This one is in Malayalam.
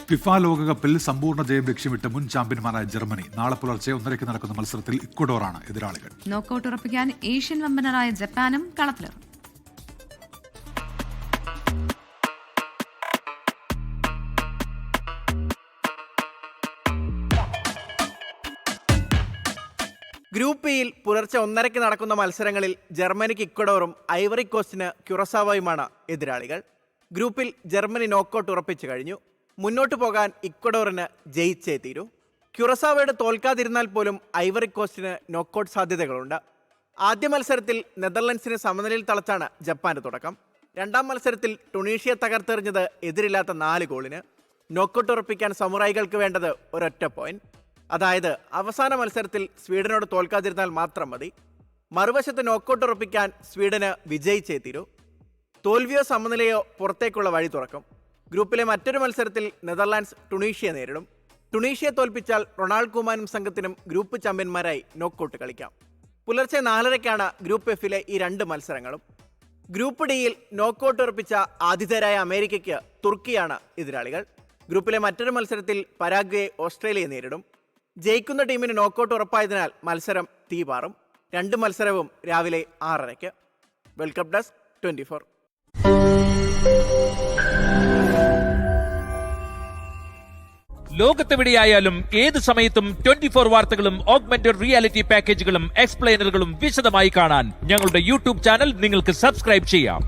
ഫിഫ ലോകകപ്പിൽ സമ്പൂർണ്ണ ജയം ലക്ഷ്യമിട്ട് മുൻ ചാമ്പ്യന്മാരായ ജർമ്മനി നാളെ പുലർച്ചെ 1:30 നടക്കുന്ന മത്സരത്തിൽ ഇക്വഡോറാണ് എതിരാളികൾ. നോക്കൌട്ട് ഉറപ്പിക്കാൻ ഏഷ്യൻ വമ്പനരായ ജപ്പാനും കളത്തിലിറങ്ങും. ഗ്രൂപ്പ് ഇയിൽ പുലർച്ചെ 1:30 നടക്കുന്ന മത്സരങ്ങളിൽ ജർമ്മനിക്ക് ഇക്വഡോറും ഐവറി കോസ്റ്റിന് ക്യുറസാവോയുമാണ് എതിരാളികൾ. ഗ്രൂപ്പിൽ ജർമ്മനി നോക്കൌട്ട് ഉറപ്പിച്ചു കഴിഞ്ഞു. മുന്നോട്ടു പോകാൻ ഇക്വഡോറിന് ജയിച്ചേ തീരൂ. ക്യുറസാവോയുടെ തോൽക്കാതിരുന്നാൽ പോലും ഐവറി കോസ്റ്റിന് നോക്കൌട്ട് സാധ്യതകളുണ്ട്. ആദ്യ മത്സരത്തിൽ നെതർലൻഡ്സിനെ സമനിലയിൽ തളച്ചാണ് ജപ്പാന്റെ തുടക്കം. രണ്ടാം മത്സരത്തിൽ ടുണീഷ്യ തകർത്തെറിഞ്ഞത് എതിരില്ലാത്ത 4 ഗോളിന്. നോക്കൌട്ട് ഉറപ്പിക്കാൻ സമുറായികൾക്ക് വേണ്ടത് ഒരൊറ്റ പോയിന്റ്. അതായത് അവസാന മത്സരത്തിൽ സ്വീഡനോട് തോൽക്കാതിരുന്നാൽ മാത്രം മതി. മറുവശത്ത് നോക്കൌട്ട് ഉറപ്പിക്കാൻ സ്വീഡന് വിജയിച്ചേ തീരൂ. തോൽവിയോ സമനിലയോ പുറത്തേക്കുള്ള വഴി തുറക്കും. ഗ്രൂപ്പിലെ മറ്റൊരു മത്സരത്തിൽ നെതർലാൻഡ്സ് ടുണീഷ്യയെ നേരിടും. ടുണീഷ്യയെ തോൽപ്പിച്ചാൽ റൊണാൾഡ് കുമാനും സംഘത്തിനും ഗ്രൂപ്പ് ചാമ്പ്യന്മാരായി നോക്കൌട്ട് കളിക്കാം. പുലർച്ചെ 4:30 ഗ്രൂപ്പ് എഫിലെ ഈ 2 മത്സരങ്ങളും. ഗ്രൂപ്പ് ഡിയിൽ നോക്കൌട്ട് ഉറപ്പിച്ച ആതിഥേയരായ അമേരിക്കയ്ക്ക് തുർക്കിയാണ് എതിരാളികൾ. ഗ്രൂപ്പിലെ മറ്റൊരു മത്സരത്തിൽ പരാഗ്വെ ഓസ്ട്രേലിയയെ നേരിടും. ജയിക്കുന്ന ടീമിന് നോക്കൌട്ട് ഉറപ്പായതിനാൽ മത്സരം തീപാറും. 2 മത്സരവും രാവിലെ 6:30. World cup desk 24. ലോകത്തെവിടെയായാലും ഏത് സമയത്തും 24 വാർത്തകളും ഓഗ്മെന്റഡ് റിയാലിറ്റി പാക്കേജുകളും എക്സ്പ്ലെയിനറുകളും വിശദമായി കാണാൻ ഞങ്ങളുടെ യൂട്യൂബ് ചാനൽ നിങ്ങൾക്ക് സബ്സ്ക്രൈബ് ചെയ്യാം.